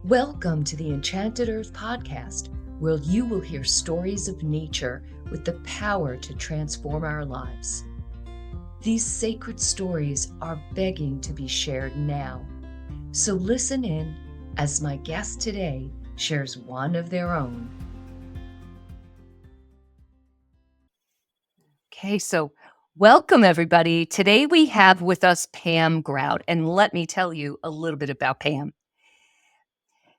Welcome to the Enchanted Earth podcast, where you will hear stories of nature with the power to transform our lives. These sacred stories are begging to be shared now. So listen in as my guest today shares one of their own. Okay, so welcome everybody. Today we have with us Pam Grout, and let me tell you a little bit about Pam.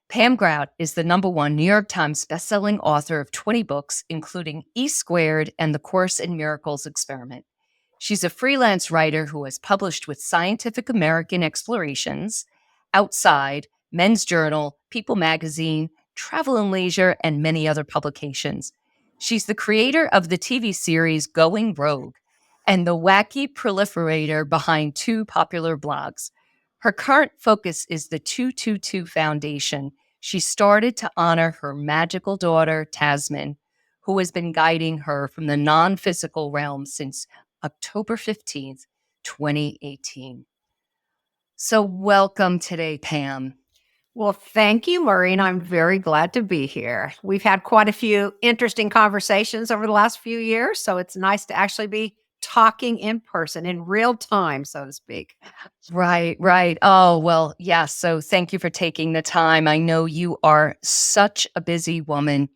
Pam Grout is the #1 New York Times bestselling author of 20 books, including E Squared and The Course in Miracles Experiment. She's a freelance writer who has published with Scientific American Explorations, Outside, Men's Journal, People Magazine, Travel and Leisure, and many other publications. She's the creator of the TV series Going Rogue and the wacky proliferator behind 2 popular blogs. Her current focus is the 222 Foundation. She started to honor her magical daughter, Tasman, who has been guiding her from the non-physical realm since October 15th, 2018. So welcome today, Pam. Well, thank you, Maureen. I'm very glad to be here. We've had quite a few interesting conversations over the last few years, so it's nice to actually be talking in person in real time, so to speak. Right. Oh, well, yes. So thank you for taking the time. I know you are such a busy woman.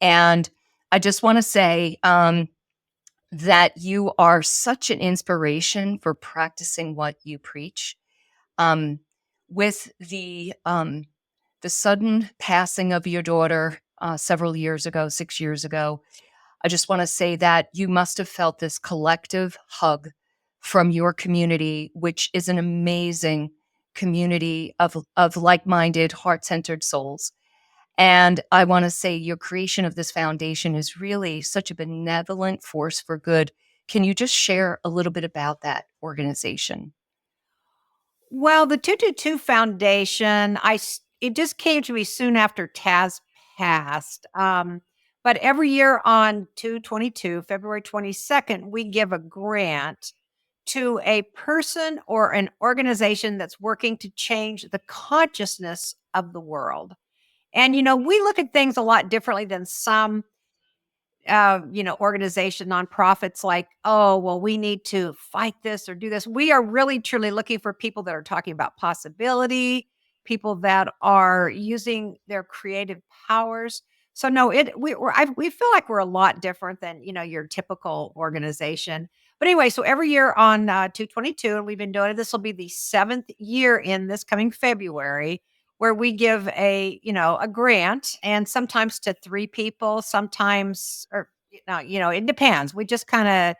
And I just want to say that you are such an inspiration for practicing what you preach. With the sudden passing of your daughter several years ago, 6 years ago, I just want to say that you must have felt this collective hug from your community, which is an amazing community of like-minded, heart-centered souls. And I want to say your creation of this foundation is really such a benevolent force for good. Can you just share a little bit about that organization? Well, the 222 Foundation, it just came to me soon after Taz passed. But every year on 222, February 22nd, we give a grant to a person or an organization that's working to change the consciousness of the world. And, we look at things a lot differently than some organization, nonprofits like, oh, well, we need to fight this or do this. We are really truly looking for people that are talking about possibility, people that are using their creative powers. So no, we feel like we're a lot different than your typical organization. But anyway, so every year on 222, and we've been doing it. This will be the 7th year in this coming February, where we give a grant, and sometimes to 3 people, sometimes, or it depends. We just kind of,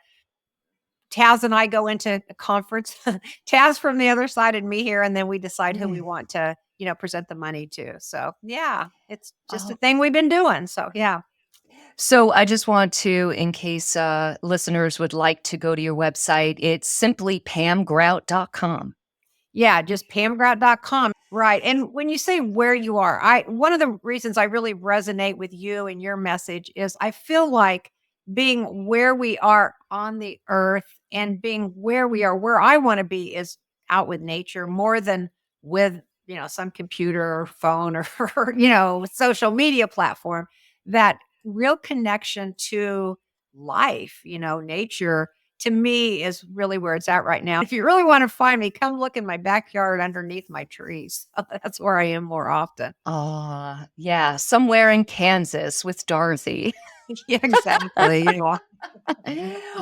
Taz and I go into a conference, Taz from the other side and me here, and then we decide who we want to present the money to. So yeah, it's just a thing we've been doing. So yeah. So I just want to, in case listeners would like to go to your website, it's simply pamgrout.com. Yeah, just pamgrout.com. Right. And when you say where you are, one of the reasons I really resonate with you and your message is I feel like being where we are on the earth and being where we are, where I want to be is out with nature more than with, some computer or phone or, social media platform. That real connection to life, nature to me is really where it's at right now. If you really want to find me, come look in my backyard underneath my trees. That's where I am more often. Oh, yeah, somewhere in Kansas with Dorothy. Yeah, exactly.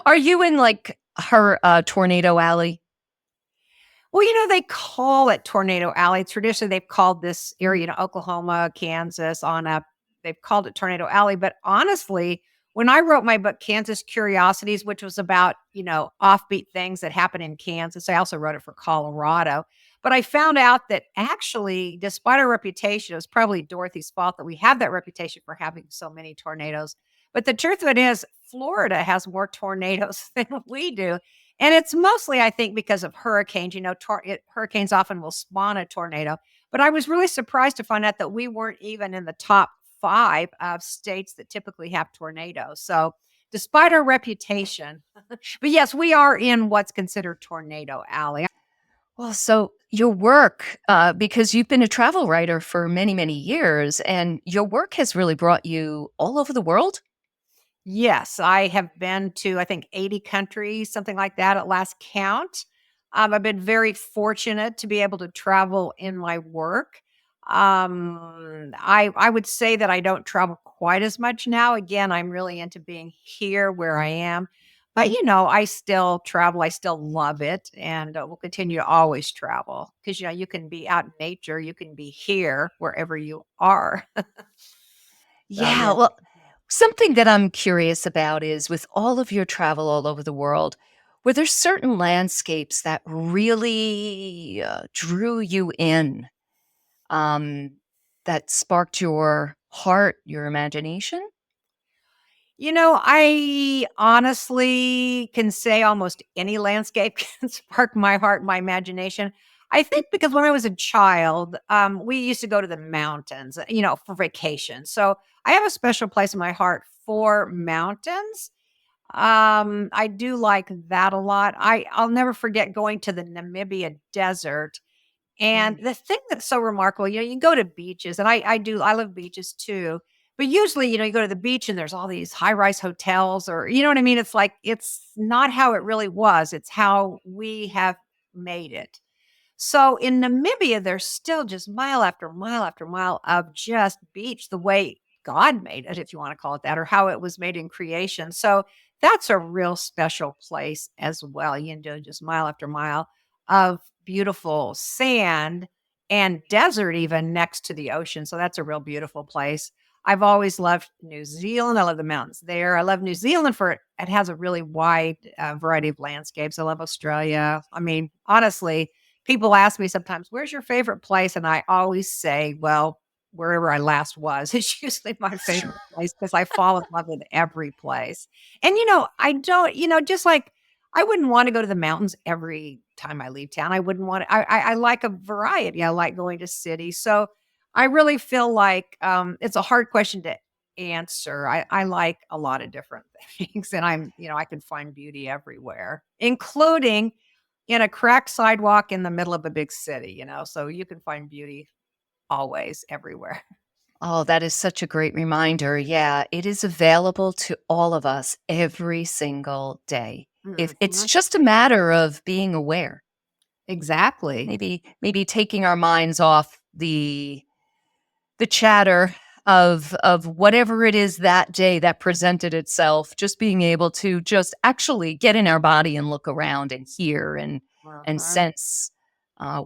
Are you in like her tornado alley? Well, they call it Tornado Alley. Traditionally, they've called this area, Oklahoma, Kansas, on up. They've called it Tornado Alley. But honestly, when I wrote my book, Kansas Curiosities, which was about, offbeat things that happen in Kansas, I also wrote it for Colorado. But I found out that actually, despite our reputation, it was probably Dorothy's fault that we have that reputation for having so many tornadoes. But the truth of it is, Florida has more tornadoes than we do. And it's mostly, I think, because of hurricanes. Hurricanes often will spawn a tornado. But I was really surprised to find out that we weren't even in the top 5 of states that typically have tornadoes. So despite our reputation, but yes, we are in what's considered Tornado Alley. Well, so your work, because you've been a travel writer for many, many years, and your work has really brought you all over the world? Yes, I have been to, I think, 80 countries, something like that at last count. I've been very fortunate to be able to travel in my work. I would say that I don't travel quite as much now. Again, I'm really into being here where I am. But, I still travel. I still love it and will continue to always travel because, you can be out in nature. You can be here wherever you are. So, Yeah, yeah. well, something that I'm curious about is with all of your travel all over the world, were there certain landscapes that really drew you in, um, that sparked your heart, your imagination? I honestly can say almost any landscape can spark my heart, my imagination. I think because when I was a child, we used to go to the mountains, for vacation. So I have a special place in my heart for mountains. I do like that a lot. I'll never forget going to the Namibia desert and Mm. the thing that's so remarkable, you can go to beaches, and I love beaches too. But usually, you go to the beach and there's all these high-rise hotels or you know what I mean? It's like it's not how it really was. It's how we have made it. So in Namibia, there's still just mile after mile after mile of just beach, the way God made it, if you want to call it that, or how it was made in creation. So that's a real special place as well. You can do just mile after mile of beautiful sand and desert, even next to the ocean. So that's a real beautiful place. I've always loved New Zealand. I love the mountains there. I love New Zealand for it has a really wide variety of landscapes. I love Australia. I mean, honestly, people ask me sometimes, "Where's your favorite place?" And I always say, "Well, wherever I last was is usually my favorite place because I fall in love with every place." And, I don't just like I wouldn't wanna go to the mountains every time I leave town. I wouldn't want I like a variety. I like going to cities. So, I really feel like, it's a hard question to answer. I like a lot of different things, and I can find beauty everywhere, including in a cracked sidewalk in the middle of a big city, so you can find beauty always everywhere. Oh, that is such a great reminder. Yeah, it is available to all of us every single day. If it's Mhm. just a matter of being aware, Exactly. maybe taking our minds off the chatter of whatever it is that day that presented itself, just being able to just actually get in our body and look around and hear and Uh-huh. sense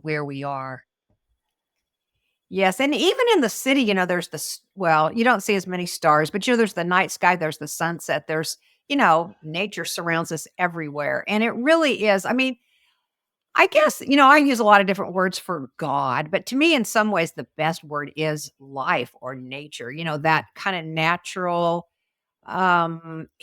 where we are. Yes, and even in the city, there's this well, you don't see as many stars, but, there's the night sky, there's the sunset, there's nature surrounds us everywhere, and it really is I mean, I guess, I use a lot of different words for God, but to me, in some ways, the best word is life or nature, that kinda natural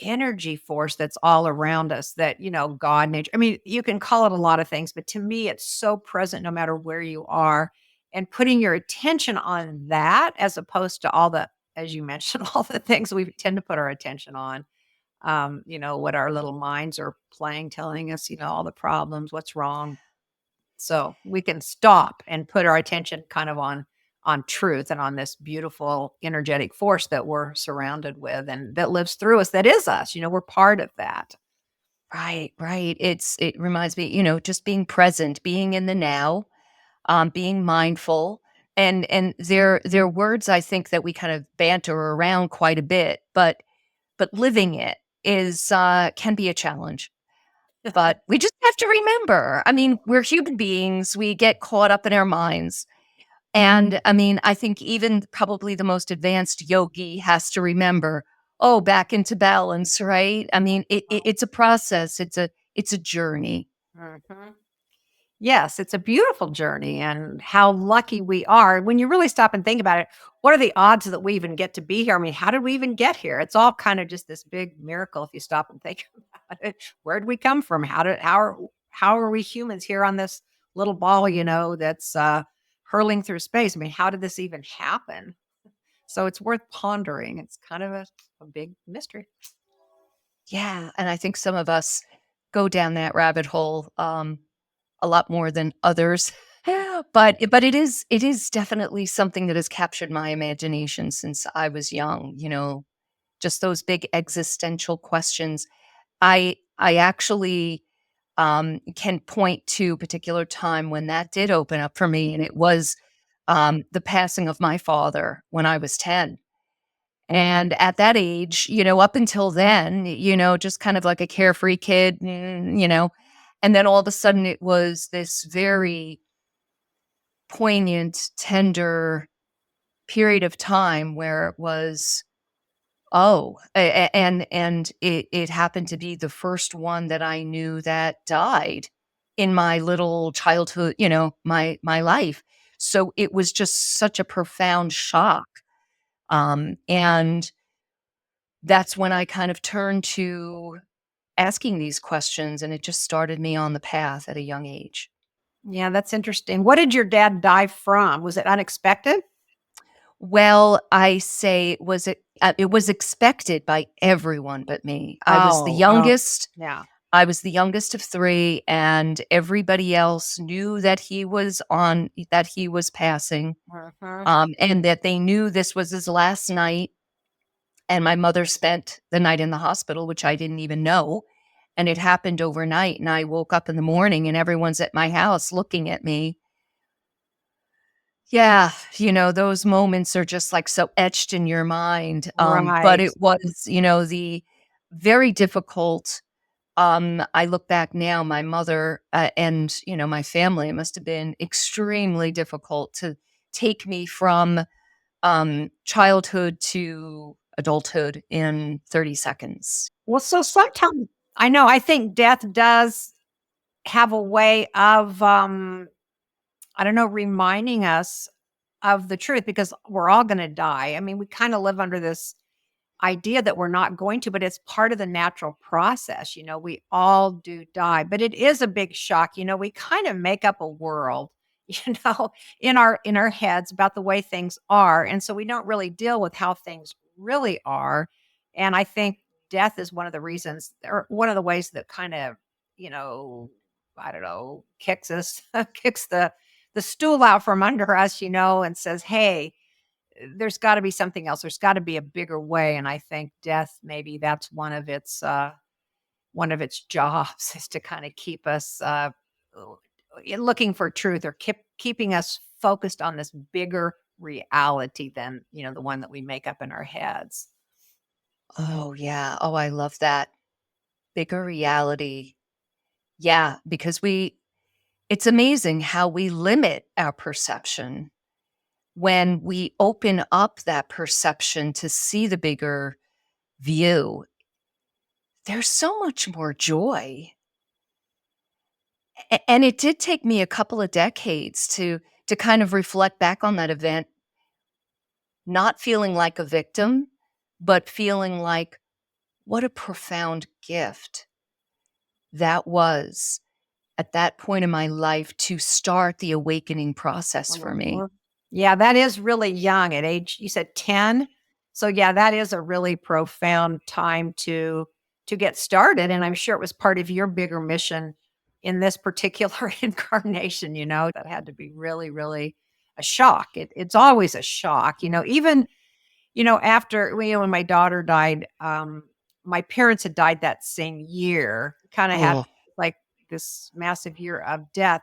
energy force that's all around us that, God, nature. I mean, you can call it a lot of things, but to me, it's so present no matter where you are. And putting your attention on that as opposed to all the, as you mentioned, all the things we tend to put our attention on, what our little minds are playing, telling us, all the problems, what's wrong. So we can stop and put our attention kind of on truth and on this beautiful energetic force that we're surrounded with and that lives through us, that is us. We're part of that. Right, right. It reminds me, just being present, being in the now, being mindful, and they're words I think that we kind of banter around quite a bit, but living it is can be a challenge. But we just have to remember, I mean, we're human beings. We get caught up in our minds. And I mean, I think even probably the most advanced yogi has to remember, oh, back into balance, right? I mean, it's a process. It's a journey. Mhm. Yes, it's a beautiful journey and how lucky we are. When you really stop and think about it, what are the odds that we even get to be here? I mean, how did we even get here? It's all kind of just this big miracle if you stop and think about it. Where did we come from? How are we humans here on this little ball, that's hurling through space? I mean, how did this even happen? So it's worth pondering. It's kind of a big mystery. Yeah. And I think some of us go down that rabbit hole. a lot more than others. But it is definitely something that has captured my imagination since I was young, just those big existential questions. I actually can point to a particular time when that did open up for me, and it was the passing of my father when I was 10. And at that age, up until then, just kind of like a carefree kid, and then all of a sudden it was this very poignant, tender period of time where it was, oh, and it happened to be the first one that I knew that died in my little childhood, my life. So it was just such a profound shock. And that's when I kind of turned to asking these questions, and it just started me on the path at a young age. Yeah, that's interesting. What did your dad die from? Was it unexpected? Well, I say it was expected by everyone but me. Oh, yeah. I was the youngest of 3, and everybody else knew that he was passing, Mhm. and that they knew this was his last night, and my mother spent the night in the hospital, which I didn't even know, and it happened overnight, and I woke up in the morning, and everyone's at my house looking at me. Yeah, those moments are just, like, so etched in your mind, but Right. it was, the very difficult. I look back now, my mother, and, my family, it must have been extremely difficult to take me from, childhood to adulthood in 30 seconds. Well, so sometimes I know, I think death does have a way of, I don't know, reminding us of the truth because we're all gonna die. I mean, we kinda live under this idea that we're not going to, but it's part of the natural process. We all do die, but it is a big shock. We kind of make up a world, in our heads about the way things are. And so we don't really deal with how things really are. And I think death is one of the reasons or one of the ways that kind of, you know, I don't know, kicks us, kicks the stool out from under us, and says, hey, there's gotta be something else. There's gotta be a bigger way, and I think death, maybe that's one of its jobs is to kinda keep us, looking for truth or keeping us focused on this bigger reality than, the one that we make up in our heads. Oh, yeah. Oh, I love that. Bigger reality. Yeah, because it's amazing how we limit our perception when we open up that perception to see the bigger view. There's so much more joy. And it did take me a couple of decades to kind of reflect back on that event, not feeling like a victim, but feeling like what a profound gift that was at that point in my life to start the awakening process for me. Mhm. Yeah, that is really young at age you said 10? So, yeah, that is a really profound time to get started, and I'm sure it was part of your bigger mission in this particular incarnation, that had to be really, really a shock. It's always a shock, even, after when my daughter died, my parents had died that same year, kinda had, Oh, like, this massive year of death.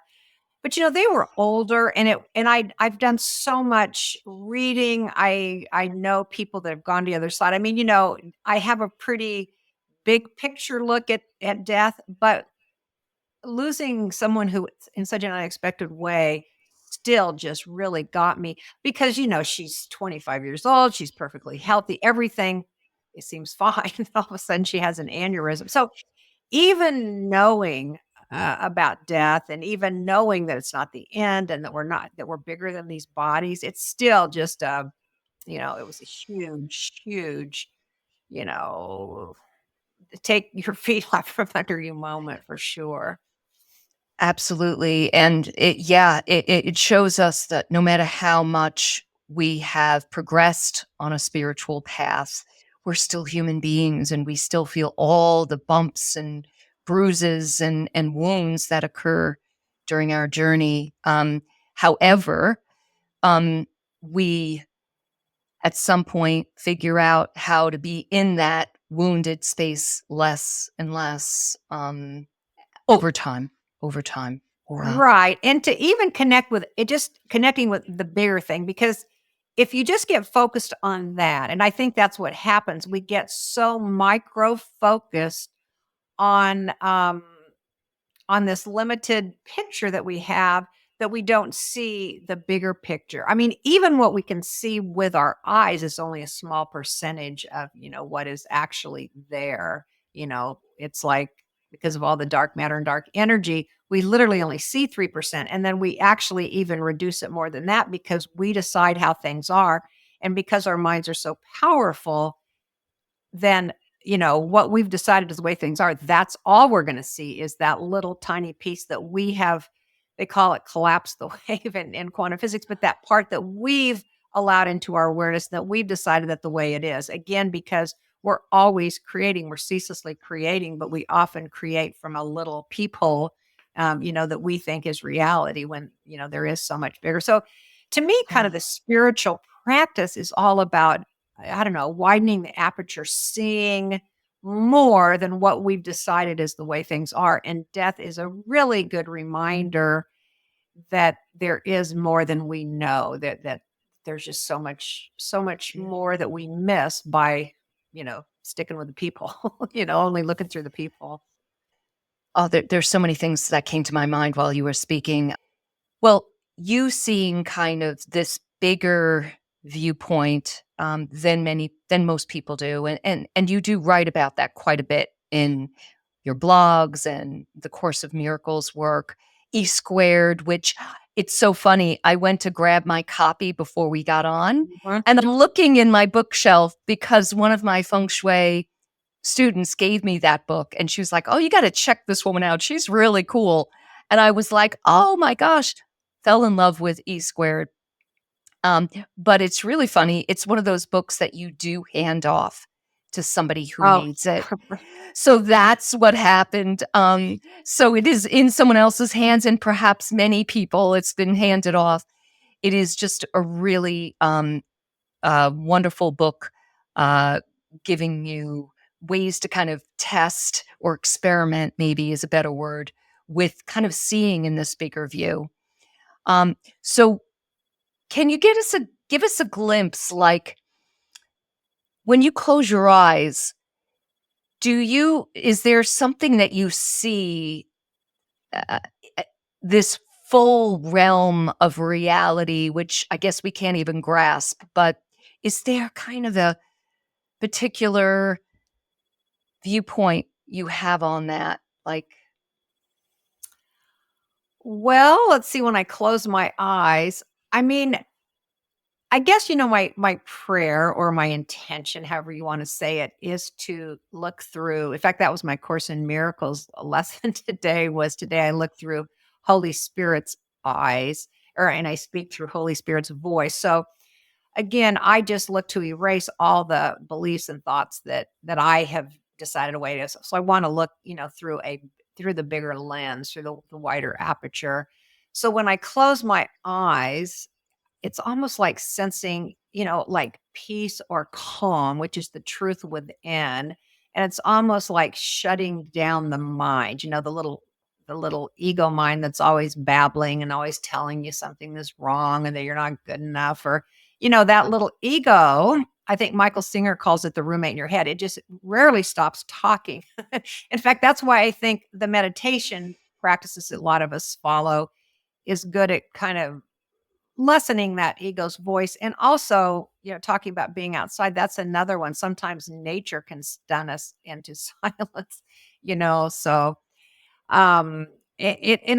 But, they were older and I've done so much reading. I know people that have gone to the other side. I mean, I have a pretty big picture look at death, but losing someone who in such an unexpected way still just really got me because, she's 25 years old, she's perfectly healthy, everything it seems fine. All of a sudden she has an aneurysm. So even knowing, about death and even knowing that it's not the end and that we're bigger than these bodies, it's still just, it was a huge, huge, you know, take your feet off from under you moment for sure. absolutely. And it shows us that no matter how much we have progressed on a spiritual path, we're still human beings and we still feel all the bumps and bruises and wounds that occur during our journey. However, we at some point figure out how to be in that wounded space less and less over time. Wow. Right. And to even connect with it, just connecting with the bigger thing, because if you just get focused on that, and I think that's what happens, we get so micro focused on on this limited picture that we have that we don't see the bigger picture. I mean, even what we can see with our eyes is only a small percentage of, what is actually there. It's like because of all the dark matter and dark energy, we literally only see 3%. And then we actually even reduce it more than that because we decide how things are. And because our minds are so powerful, then what we've decided is the way things are, that's all we're going to see is that little tiny piece that we have. They call it collapse the wave in quantum physics, but that part that we've allowed into our awareness, that we've decided that the way it is, again, because we're always creating, we're ceaselessly creating, but we often create from a little peephole, that we think is reality when there is so much bigger. So to me, kind of the spiritual practice is all about, I don't know, widening the aperture, seeing more than what we've decided is the way things are. And death is a really good reminder that there is more than we know, that there's just so much more that we miss by, sticking with the people, only looking through the people. Oh, there's so many things that came to my mind while you were speaking. Well, you seeing kind of this bigger viewpoint than most people do, and you do write about that quite a bit in your blogs and the Course of Miracles work. E squared, which it's so funny. I went to grab my copy before we got on, Mhm. and I'm looking in my bookshelf because one of my feng shui students gave me that book, and she was like, "Oh, you got to check this woman out. She's really cool." And I was like, "Oh my gosh." Fell in love with E squared. But it's really funny. It's one of those books that you do hand off to somebody who Oh, needs it. So that's what happened. So it is in someone else's hands, and perhaps many people it's been handed off. It is just a really wonderful book, uh, giving you ways to kind of test or experiment, maybe is a better word, with kind of seeing in this bigger view. So can you give us a glimpse, like when you close your eyes, is there something that you see, uh, uh, this full realm of reality, which I guess we can't even grasp, but is there kind of a particular viewpoint you have on that? Like, well, let's see. When I close my eyes, I mean, I guess my prayer or my intention, however you want to say it, is to look through. In fact, that was my Course in Miracles lesson today. Was today I look through Holy Spirit's eyes, and I speak through Holy Spirit's voice. So again, I just look to erase all the beliefs and thoughts that I have decided away to. So I want to look, through the bigger lens, through the wider aperture. So when I close my eyes, it's almost like sensing, like peace or calm, which is the truth within. And it's almost like shutting down the mind, the little ego mind that's always babbling and always telling you something is wrong and that you're not good enough. Or, that little ego, I think Michael Singer calls it the roommate in your head. It just rarely stops talking. In fact, that's why I think the meditation practices that a lot of us follow is good at kind of lessening that ego's voice. And also, talking about being outside, that's another one. Sometimes nature can stun us into silence, so and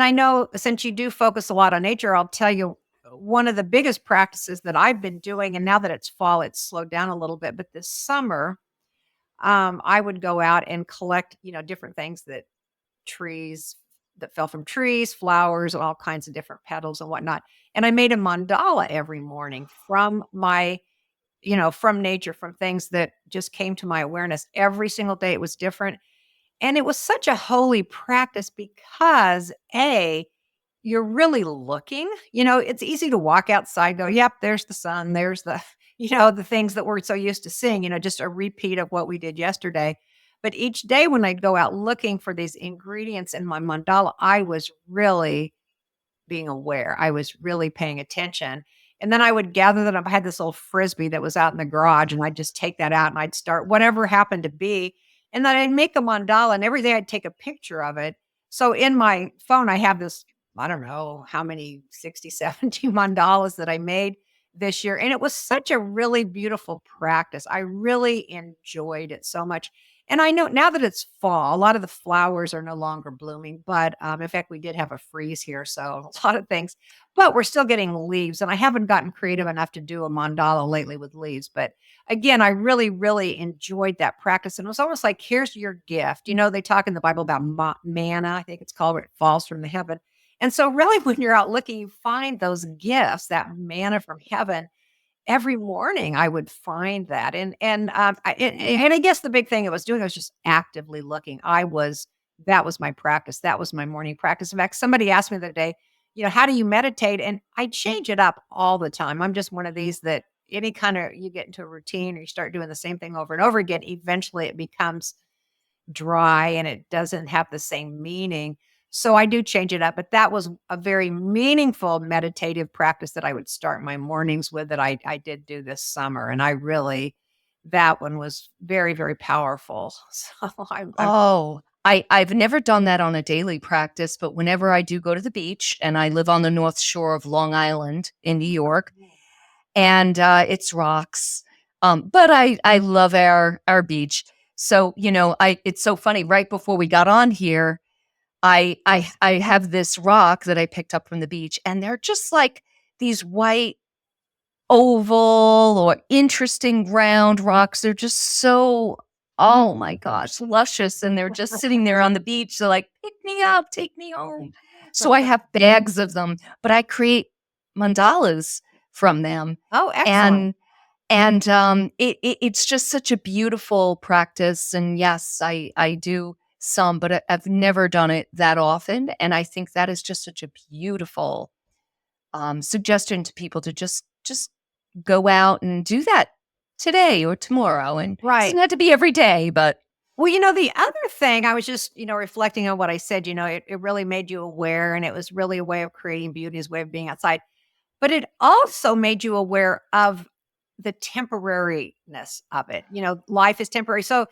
I know, since you do focus a lot on nature, I'll tell you one of the biggest practices that I've been doing, and now that it's fall, it's slowed down a little bit, but this summer, I would go out and collect, different things trees that fell from trees, flowers, and all kinds of different petals and whatnot. And I made a mandala every morning from nature, from things that just came to my awareness. Every single day it was different. And it was such a holy practice because you're really looking. It's easy to walk outside, go, yep, there's the sun, there's the, the things that we're so used to seeing, just a repeat of what we did yesterday. But each day when I'd go out looking for these ingredients in my mandala, I was really being aware. I was really paying attention. And then I would gather that up. I had this old frisbee that was out in the garage, and I'd just take that out and I'd start whatever happened to be. And then I'd make a mandala, and every day I'd take a picture of it. So in my phone, I have this, I don't know how many, 60, 70 mandalas that I made this year. And it was such a really beautiful practice. I really enjoyed it so much. And I know now that it's fall, a lot of the flowers are no longer blooming, but in fact, we did have a freeze here, so a lot of things, but we're still getting leaves. And I haven't gotten creative enough to do a mandala lately with leaves. But again, I really, really enjoyed that practice. And it was almost like, here's your gift. They talk in the Bible about manna, I think it's called, where it falls from the heaven. And so, really, when you're out looking, you find those gifts, that manna from heaven. Every morning I would find that, and I guess the big thing I was doing, I was just actively looking. That was my practice. That was my morning practice. In fact, somebody asked me the other day, how do you meditate? And I change it up all the time. I'm just one of these that any kind of, you get into a routine or you start doing the same thing over and over again, eventually it becomes dry and it doesn't have the same meaning. So I do change it up, but that was a very meaningful meditative practice that I would start my mornings with, that I did do this summer. And that one was very, very powerful. So Oh, I've never done that on a daily practice, but whenever I do go to the beach, and I live on the North Shore of Long Island in New York, and it's rocks. But I love our beach. So, it's so funny. Right before we got on here, I have this rock that I picked up from the beach, and they're just like these white oval or interesting round rocks. They're just so, oh my gosh, luscious. And they're just sitting there on the beach. They're like, pick me up, take me home. So I have bags of them, but I create mandalas from them. Oh, excellent. And it's just such a beautiful practice. And yes, I do some, but I've never done it that often. And I think that is just such a beautiful suggestion to people to just go out and do that today or tomorrow. And it Right. doesn't have to be every day, but Well, the other thing, I was just, reflecting on what I said, it really made you aware, and it was really a way of creating beauty, as a way of being outside. But it also made you aware of the temporariness of it. Life is temporary. So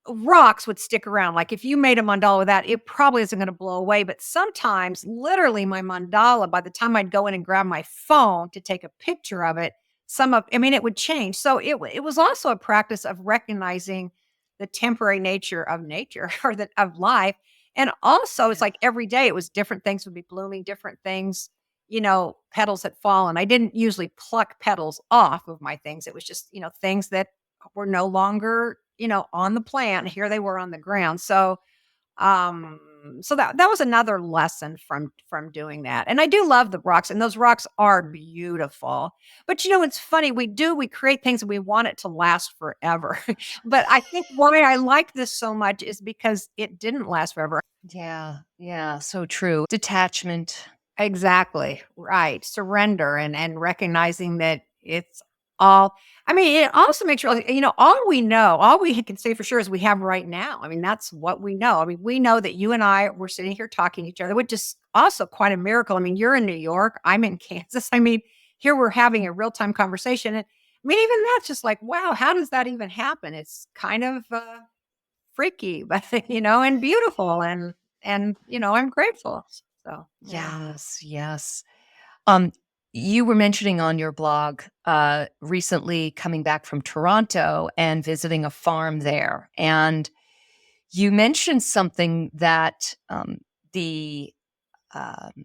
rocks would stick around. Like if you made a mandala with that, it probably isn't going to blow away. But sometimes, literally, my mandala, by the time I'd go in and grab my phone to take a picture of it, it would change. So it was also a practice of recognizing the temporary nature of nature or of life. And also, it's like every day it was different things would be blooming, different things, petals had fallen. I didn't usually pluck petals off of my things. It was just, things that were no longer, on the plant. Here they were on the ground. So that was another lesson from doing that. And I do love the rocks, and those rocks are beautiful. But it's funny, we create things and we want it to last forever. But I think why I like this so much is because it didn't last forever. yeah, so true. Detachment. Exactly. Right. Surrender and recognizing that it's all, it also makes sure, all we can say for sure is we have right now. That's what we know. We know that you and I were sitting here talking to each other, which is also quite a miracle. You're in New York, I'm in Kansas. Here we're having a real time conversation. And even that's just like, wow, how does that even happen? It's kind of freaky, but, and beautiful. And, I'm grateful. So, yeah. Yes. You were mentioning on your blog recently coming back from Toronto and visiting a farm there, and you mentioned something that the um,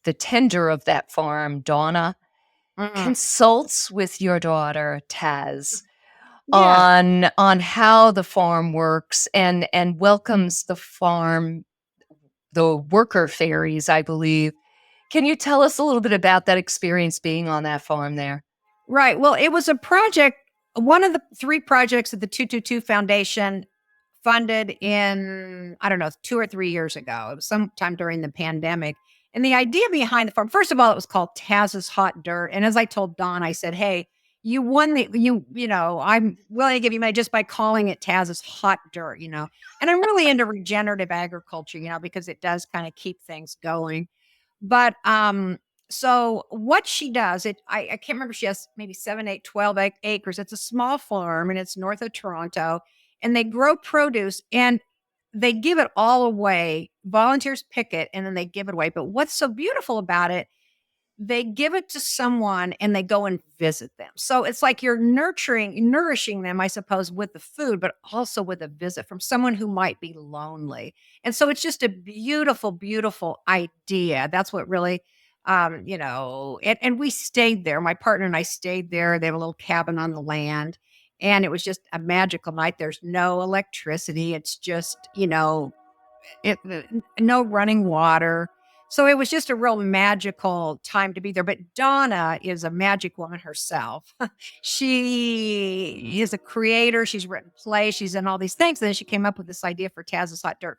the tender of that farm, Donna, consults with your daughter Taz Yeah. on how the farm works and welcomes the worker fairies, I believe. Can you tell us a little bit about that experience being on that farm there? Right. Well, it was a project, one of the 3 projects that the 222 Foundation funded in, I don't know, 2 or 3 years ago. It was sometime during the pandemic. And the idea behind the farm, first of all, it was called Taz's Hot Dirt. And as I told Dawn, I said, hey, you won I'm willing to give you money just by calling it Taz's Hot Dirt, And I'm really into regenerative agriculture, because it does kind of keep things going. But so what she does, I can't remember, she has maybe 7, 8, 12 acres. It's a small farm and it's north of Toronto, and they grow produce and they give it all away. Volunteers pick it and then they give it away. But what's so beautiful about it, they give it to someone and they go and visit them. So it's like you're nourishing them, I suppose, with the food, but also with a visit from someone who might be lonely. And so it's just a beautiful, beautiful idea. That's what really, and we stayed there. My partner and I stayed there. They have a little cabin on the land. And it was just a magical night. There's no electricity. It's just, no running water. So it was just a real magical time to be there. But Donna is a magic woman herself. She is a creator. She's written plays. She's in all these things. And then she came up with this idea for Taz's Hot Dirt.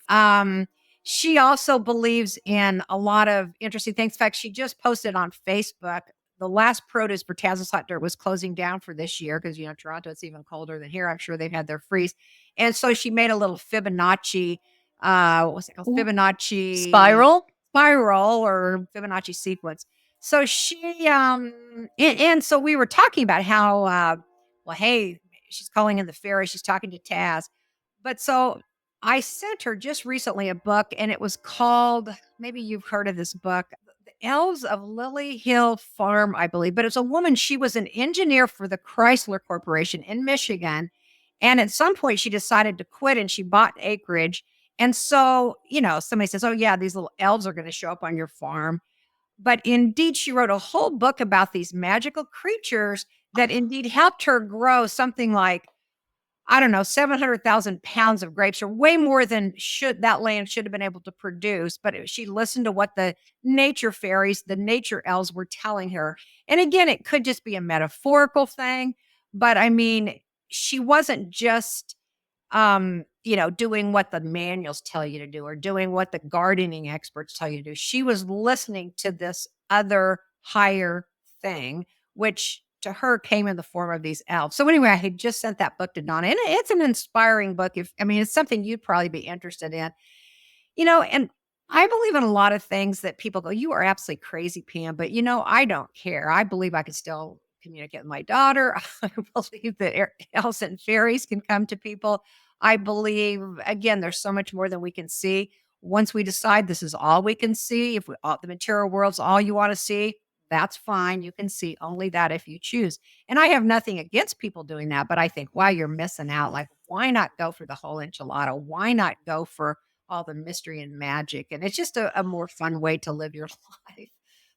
She also believes in a lot of interesting things. In fact, she just posted on Facebook the last produce for Taz's Hot Dirt was closing down for this year because, Toronto, it's even colder than here. I'm sure they've had their freeze. And so she made a little Fibonacci what was it called? Spiral? Spiral or Fibonacci sequence. So she and so we were talking about how well, hey, she's calling in the fairy, she's talking to Taz. But so I sent her just recently a book, and it was called, maybe you've heard of this book, The Elves of Lily Hill Farm, I believe. But it's a woman, she was an engineer for the Chrysler Corporation in Michigan. And at some point she decided to quit and she bought acreage. And so, somebody says, oh, yeah, these little elves are going to show up on your farm. But indeed, she wrote a whole book about these magical creatures that indeed helped her grow something like, I don't know, 700,000 pounds of grapes, or way more than that land should have been able to produce. But she listened to what the nature fairies, the nature elves were telling her. And again, it could just be a metaphorical thing. But I mean, she wasn't just doing what the manuals tell you to do or doing what the gardening experts tell you to do. She was listening to this other higher thing, which to her came in the form of these elves. So anyway, I had just sent that book to Donna, and it's an inspiring book. It's something you'd probably be interested in, and I believe in a lot of things that people go, you are absolutely crazy, Pam, but I don't care. I believe I could still communicate with my daughter. I believe that elves and fairies can come to people. I believe, again, there's so much more than we can see. Once we decide this is all we can see, if the material world's all you want to see, that's fine. You can see only that if you choose. And I have nothing against people doing that, but I think, wow, you're missing out. Like, why not go for the whole enchilada? Why not go for all the mystery and magic? And it's just a more fun way to live your life.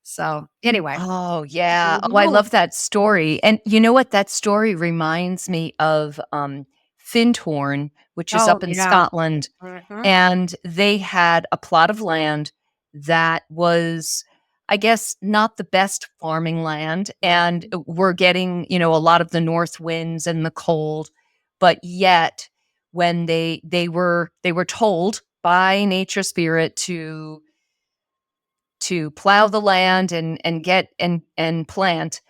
So anyway. Oh, yeah. Oh, I love that story. And you know what? That story reminds me of Findhorn, which is up in Scotland. Mhm. And they had a plot of land that was, I guess, not the best farming land. And we're getting, a lot of the north winds and the cold. But yet, when they were told by nature spirit to plow the land and get and plant,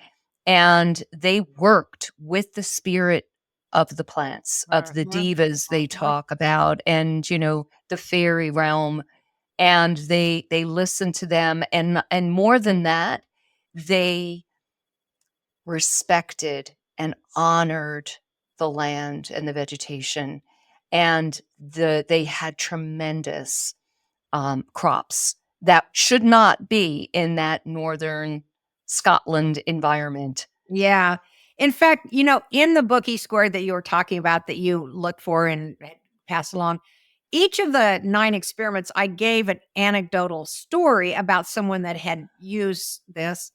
and they worked with the spirit of the plants, of the divas they talk about, and the fairy realm, and they listened to them, and more than that, they respected and honored the land and the vegetation, and they had tremendous crops that should not be in that northern Scotland environment. Yeah. In fact, in the book E-Squared that you were talking about that you looked for and passed along, each of the 9 experiments, I gave an anecdotal story about someone that had used this.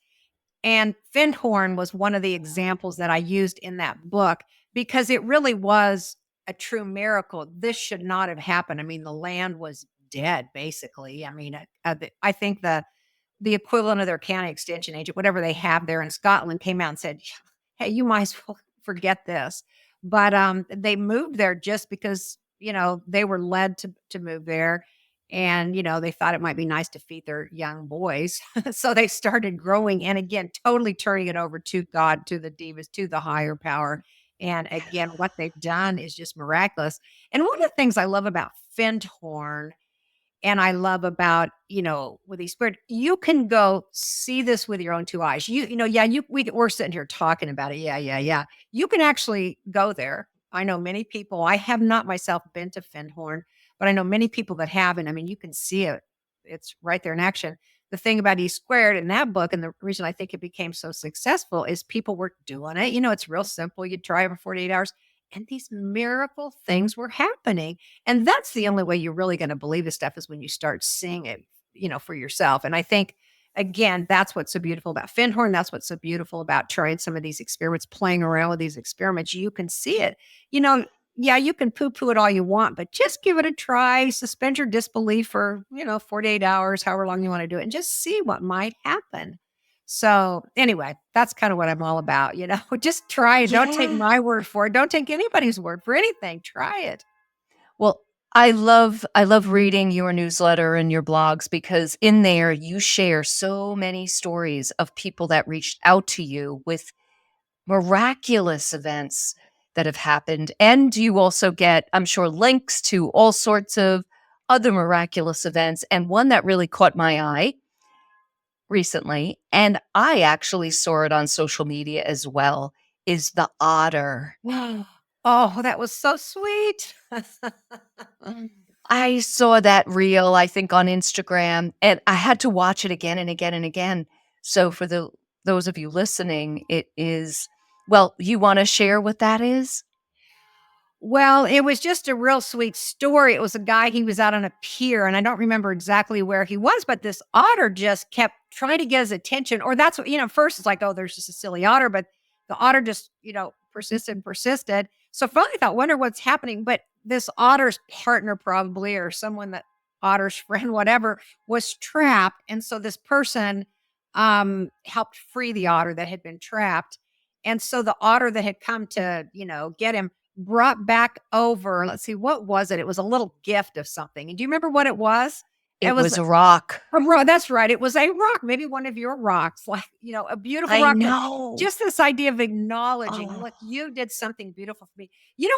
And Findhorn was one of the examples that I used in that book because it really was a true miracle. This should not have happened. I mean, the land was dead, basically. I mean, I think the equivalent of their county extension agent, whatever they have there in Scotland, came out and said, hey, you might as well forget this. But they moved there just because, they were led to move there. And, they thought it might be nice to feed their young boys. So they started growing and again, totally turning it over to God, to the divas, to the higher power. And again, what they've done is just miraculous. And one of the things I love about Findhorn and I love about, with these spirit, you can go see this with your own two eyes. Yeah, we're sitting here talking about it. Yeah, yeah, yeah. You can actually go there. I know many people. I have not myself been to Findhorn, but I know many people that have, and I mean, you can see it. It's right there in action. The thing about E squared in that book, and the reason I think it became so successful is people were doing it. It's real simple. You try it for 48 hours, and these miracle things were happening. And that's the only way you're really going to believe this stuff is when you start seeing it, for yourself. And I think, again, that's what's so beautiful about Findhorn. That's what's so beautiful about trying some of these experiments, playing around with these experiments. You can see it. Yeah, you can poo poo it all you want, but just give it a try. Suspend your disbelief for, 48 hours, however long you want to do it, and just see what might happen. So anyway, that's kind of what I'm all about. Just try it. Don't take Yeah. my word for it. Don't take anybody's word for anything. Try it. Well, I love reading your newsletter and your blogs because in there you share so many stories of people that reached out to you with miraculous events that have happened. And you also get, I'm sure, links to all sorts of other miraculous events. And one that really caught my eye recently, and I actually saw it on social media as well, is the otter. Oh, that was so sweet. I saw that reel, I think, on Instagram, and I had to watch it again and again and again. So for those of you listening, it is, well, you want to share what that is? Well, it was just a real sweet story. It was a guy, he was out on a pier, and I don't remember exactly where he was, but this otter just kept trying to get his attention. Or that's what, first it's like, oh, there's just a silly otter, but the otter just, persisted and persisted. So finally I thought, wonder what's happening. But this otter's partner, probably, or someone that otter's friend, whatever, was trapped. And so this person helped free the otter that had been trapped. And so the otter that had come to, get him brought back over, let's see, what was it? It was a little gift of something. And do you remember what it was? It It was was a rock. a rock. That's right. It was a rock, maybe one of your rocks, like, a beautiful I rock. But know. just this idea of acknowledging, Oh, look, you did something beautiful for me.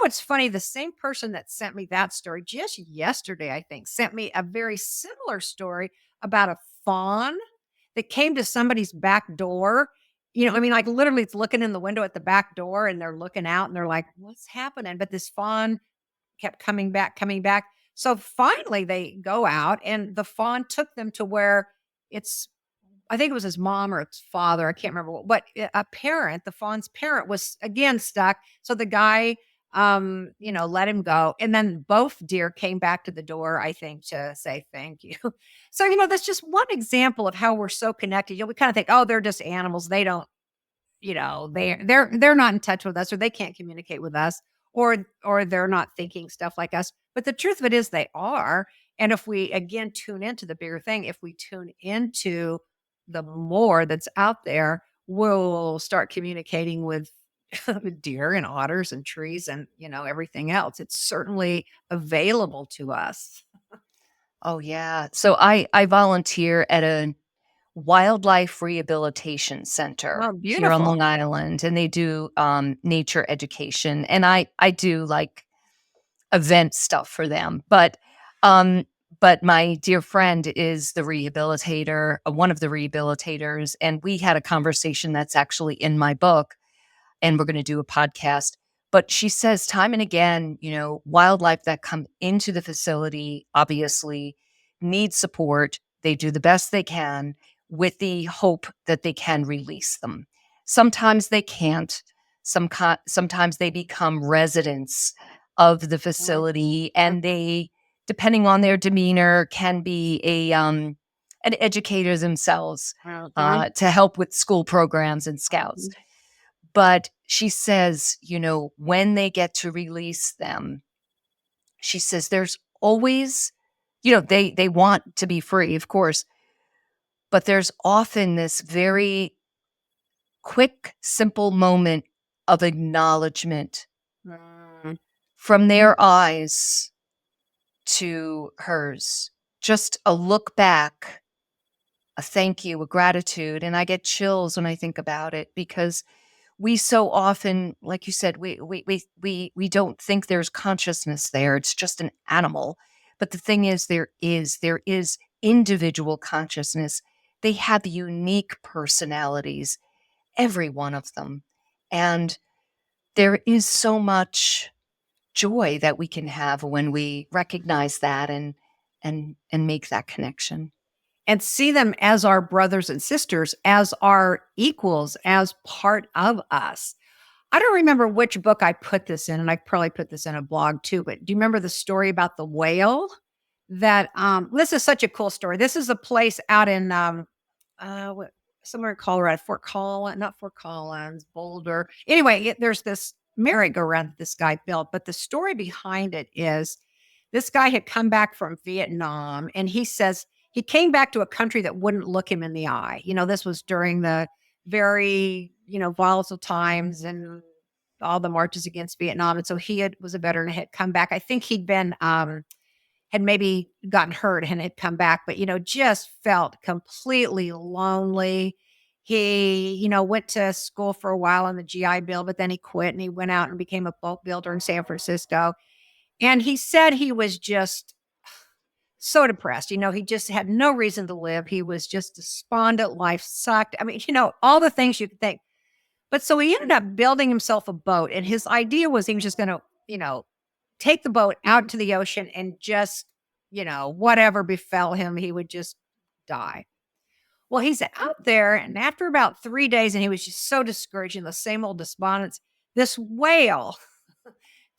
What's funny? The same person that sent me that story just yesterday, I think, sent me a very similar story about a fawn that came to somebody's back door. I mean, like literally it's looking in the window at the back door and they're looking out and they're like, what's happening? But this fawn kept coming back, coming back. So finally they go out and the fawn took them to where it's, I think it was his mom or its father. I can't remember, but a parent, the fawn's parent was again stuck. So the guy, let him go. And then both deer came back to the door, I think, to say thank you. So, that's just one example of how we're so connected. We kind of think, oh, they're just animals. They don't, they're not in touch with us or they can't communicate with us or they're not thinking stuff like us. But the truth of it is they are. And if we again tune into the bigger thing, if we tune into the more that's out there, we'll start communicating with with deer and otters and trees and everything else. It's certainly available to us. oh yeah. So I volunteer at a wildlife rehabilitation center Oh, here on beautiful. Long Island, and they do nature education, and I do like event stuff for them. Um, but my dear friend is the rehabilitator, one of the rehabilitators, and we had a conversation that's actually in my book and we're going to do a podcast. But she says time and again, wildlife that come into the facility obviously need support. They do the best they can with the hope that they can release them. Sometimes they can't. Sometimes they become residents of the Mhm. facility, and they, depending on their demeanor, can be an educator themselves Mhm. to help with school programs and scouts. But she says, when they get to release them, she says there's always, they want to be free, of course, but there's often this very quick, simple moment of acknowledgement Mm. from their eyes to hers. just a look back, a thank you, a gratitude, and I get chills when I think about it because we so often, like you said, we don't think there's consciousness there. It's just an animal. But the thing is, there is individual consciousness. They have unique personalities, every one of them. And there is so much joy that we can have when we recognize that and make that connection. and see them as our brothers and sisters, as our equals, as part of us. I don't remember which book I put this in, and I probably put this in a blog too, but do you remember the story about the whale? That this is such a cool story. This is a place out in what, somewhere in Colorado, Fort Collins, not Fort Collins, Boulder. Anyway, there's this merry-go-round that this guy built, but the story behind it is this guy had come back from Vietnam, and he says he came back to a country that wouldn't look him in the eye. This was during the very, volatile times and all the marches against Vietnam. And so was a veteran and had come back. I think he'd been had maybe gotten hurt and had come back, but just felt completely lonely. He, went to school for a while on the GI Bill, but then he quit and he went out and became a boat builder in San Francisco. And he said he was just so depressed. He just had no reason to live. He was just despondent. Life sucked. I mean, all the things you could think. But so he ended up building himself a boat. And his idea was he was just going to, take the boat out to the ocean and just, whatever befell him, he would just die. Well, he's out there. And after about 3 days, and he was just so discouraged in the same old despondence, this whale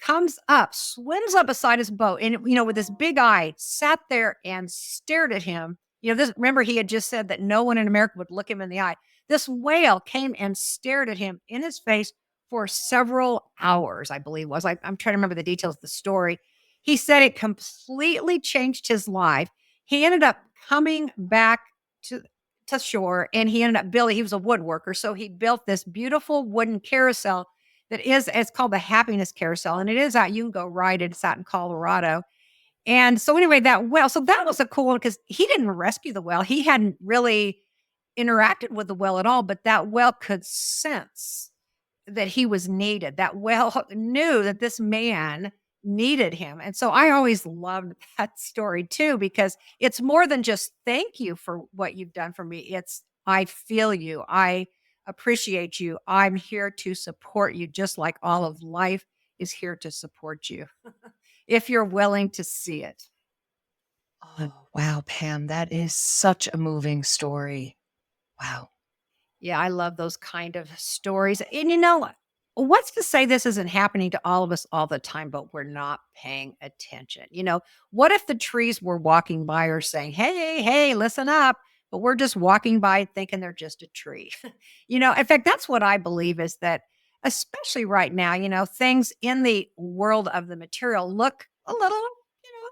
comes up, swims up beside his boat, and with this big eye, sat there and stared at him. Remember he had just said that no one in America would look him in the eye. This whale came and stared at him in his face for several hours, I believe was. I'm trying to remember the details of the story. He said it completely changed his life. He ended up coming back to shore, and he ended up building. He was a woodworker, so he built this beautiful wooden carousel it's called the Happiness Carousel, and it is out. You can go ride it. It's out in Colorado. And so anyway, that was a cool one because he didn't rescue the whale. He hadn't really interacted with the whale at all, but that whale could sense that he was needed. That whale knew that this man needed him. And so I always loved that story too, because it's more than just thank you for what you've done for me. It's I feel you. I appreciate you. I'm here to support you, just like all of life is here to support you, if you're willing to see it. Oh, wow, Pam, that is such a moving story. Wow. Yeah, I love those kind of stories. And what's to say this isn't happening to all of us all the time, but we're not paying attention? What if the trees were walking by or saying, hey, hey, listen up? But we're just walking by thinking they're just a tree. In fact, that's what I believe is that, especially right now, things in the world of the material look a little,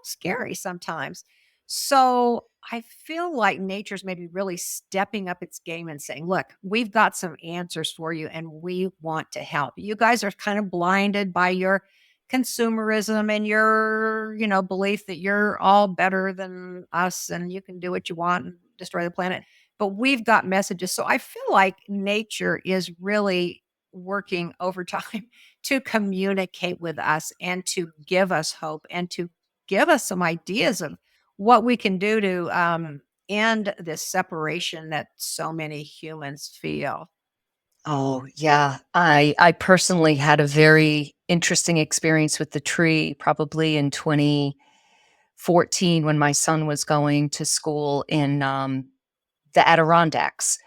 scary sometimes. So I feel like nature's maybe really stepping up its game and saying, look, we've got some answers for you and we want to help. You guys are kind of blinded by your consumerism and your, belief that you're all better than us and you can do what you want and destroy the planet. But we've got messages. So I feel like nature is really working overtime to communicate with us and to give us hope and to give us some ideas of what we can do to end this separation that so many humans feel. Oh, yeah. I personally had a very interesting experience with the tree probably in 2014 when my son was going to school in the Adirondacks.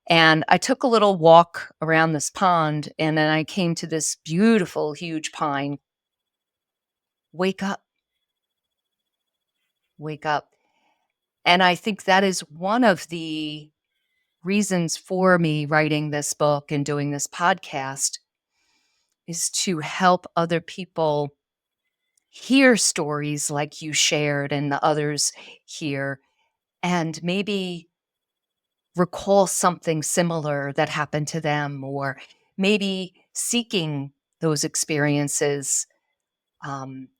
And I took a little walk around this pond and then I came to this beautiful, huge pine. Wake up, wake up. And I think that is one of the reasons for me writing this book and doing this podcast is to help other people hear stories like you shared and the others hear and maybe recall something similar that happened to them or maybe seeking those experiences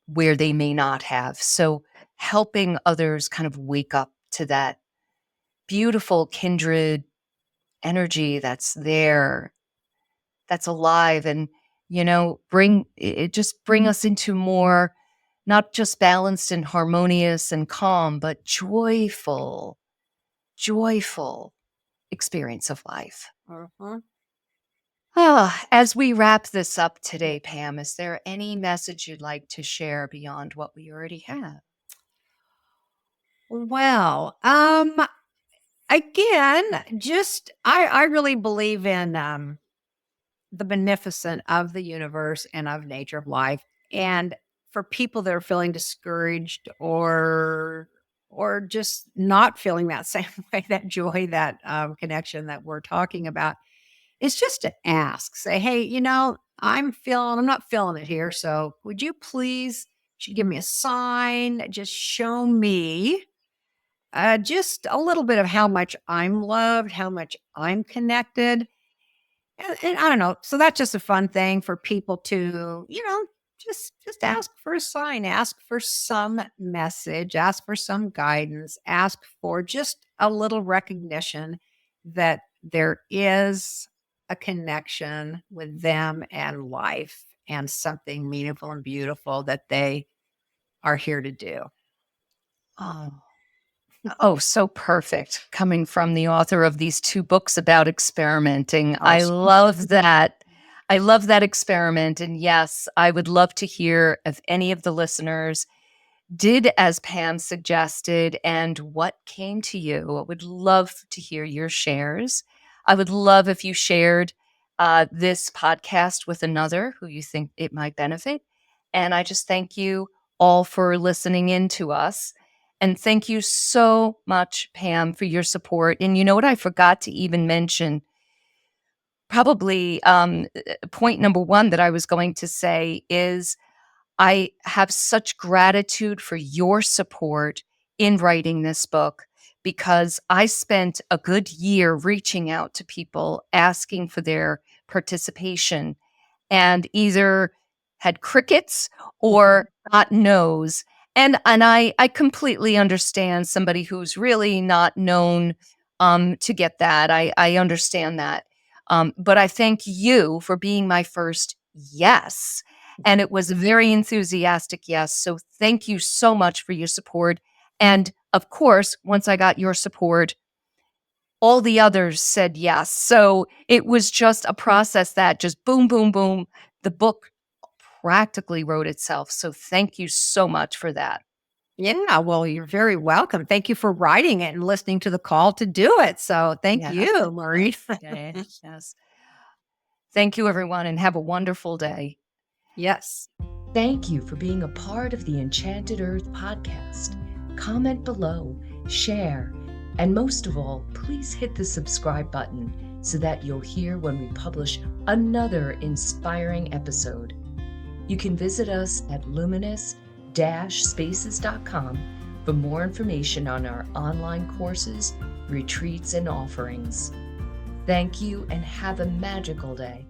where they may not have. So helping others kind of wake up to that beautiful kindred energy that's there, that's alive, and bring us into more, not just balanced and harmonious and calm, but joyful experience of life. Mhm. As we wrap this up today, Pam, is there any message you'd like to share beyond what we already have? Well, again, just I really believe in the beneficent of the universe and of nature of life. And for people that are feeling discouraged or just not feeling that same way, that joy, that connection that we're talking about, it's just to ask, say, hey, I'm not feeling it here. So would you please should give me a sign, just show me just a little bit of how much I'm loved, how much I'm connected. And I don't know. So that's just a fun thing for people to, just ask for a sign, ask for some message, ask for some guidance, ask for just a little recognition that there is a connection with them and life and something meaningful and beautiful that they are here to do. Oh, oh, so perfect. Coming from the author of these 2 books about experimenting. Oh, I love that. I love that experiment. And yes, I would love to hear if any of the listeners did as Pam suggested and what came to you. I would love to hear your shares. I would love if you shared this podcast with another who you think it might benefit. And I just thank you all for listening in to us. And thank you so much, Pam, for your support. And you know what I forgot to even mention? Probably point number 1 that I was going to say is I have such gratitude for your support in writing this book because I spent a good year reaching out to people asking for their participation and either had crickets or got no's. And I completely understand somebody who's really not known to get that. I understand that. But I thank you for being my first yes. And it was a very enthusiastic yes. So thank you so much for your support. And of course, once I got your support, all the others said yes. So it was just a process that just boom, boom, boom. The book practically wrote itself. So thank you so much for that. Yeah, well, you're very welcome. Thank you for writing it and listening to the call to do it. So thank Yeah. you, Maureen. Yes. Thank you, everyone, and have a wonderful day. Yes. Thank you for being a part of the Enchanted Earth podcast. Comment below, share, and most of all, please hit the subscribe button so that you'll hear when we publish another inspiring episode. You can visit us at luminous-spaces.com for more information on our online courses, retreats, and offerings. Thank you and have a magical day.